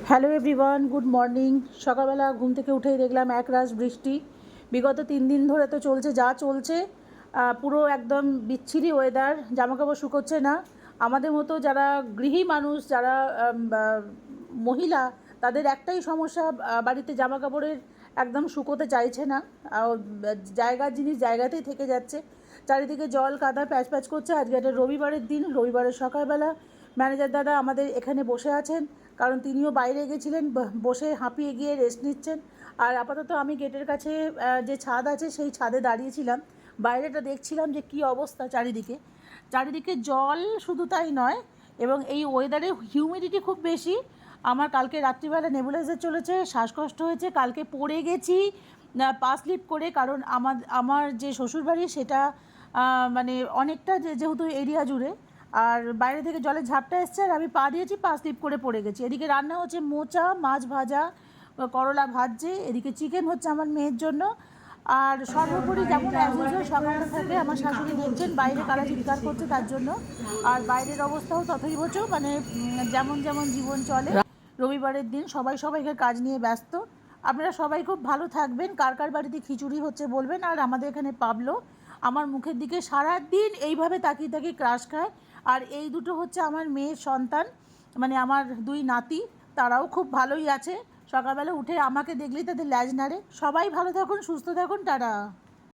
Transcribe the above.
Hello everyone, good morning. সকালবেলা ঘুম থেকে উঠেই দেখলাম একরাশ বৃষ্টি। বিগত 3 দিন ধরে তো চলছে, যা চলছে পুরো একদম বিচ্ছিরি ওয়েদার। জামাকাপড় শুকোচ্ছে না। আমাদের মতো যারা গৃহী মানুষ, যারা মহিলা, তাদের একটাই সমস্যা, বাড়িতে জামাকাপড়ের একদম শুকোতে চাইছে না। জায়গার জিনিস জায়গাতেই থেকে যাচ্ছে। চারিদিকে জল কাদা প্যাচ প্যাচ করছে। আজকে একটা রবিবারের দিন, রবিবারের সকালবেলা ম্যানেজার দাদা আমাদের এখানে বসে আছেন, কারণ তিনিও বাইরে গেছিলেন, বসে হাঁপিয়ে গিয়ে রেস্ট নিচ্ছেন। আর আপাতত আমি গেটের কাছে যে ছাদ আছে সেই ছাদে দাঁড়িয়েছিলাম, বাইরেটা দেখছিলাম যে কী অবস্থা। চারিদিকে চারিদিকে জল, শুধু তাই নয়, এবং এই ওয়েদারে হিউমিডিটি খুব বেশি। আমার কালকে রাত্রিবেলা নেবুলাইজার চলেছে, শ্বাসকষ্ট হয়েছে, কালকে পড়ে গেছি পা স্লিপ করে, কারণ আমার যে শ্বশুরবাড়ি সেটা মানে অনেকটা যেহেতু এরিয়া জুড়ে, আর বাইরে থেকে জলের ঝাপটা এসছে, আর আমি পা দিয়েছি, পা স্লিপ করে পড়ে গেছি। এদিকে রান্না হচ্ছে মোচা মাছ ভাজা, করলা ভাজছে, এদিকে চিকেন হচ্ছে আমার মেয়ের জন্য। আর সর্বোপরি যেমন অ্যাজ ইউজুয়াল সকালটা থাকে, আমার শাশুড়ি দেখছেন বাইরে কারা চিৎকার করছে তার জন্য। আর বাইরের অবস্থাও তথৈবচ, মানে যেমন যেমন জীবন চলে। রবিবারের দিন সবাই সবাইকার কাজ নিয়ে ব্যস্ত। আপনারা সবাই খুব ভালো থাকবেন। কার কার বাড়িতে খিচুড়ি হচ্ছে বলবেন। আর আমাদের এখানে পাবলো আমার মুখের দিকে সারাদিন এইভাবে তাকিয়ে তাকিয়ে ক্রাশ খায়। আর এই দুটো হচ্ছে আমার মেয়ের সন্তান, মানে আমার দুই নাতি, তারাও খুব ভালোই আছে। সকালবেলা উঠে আমাকে দেখলেই তাদের ল্যাজ নাড়ে। সবাই ভালো থাকুন, সুস্থ থাকুন, টাটা।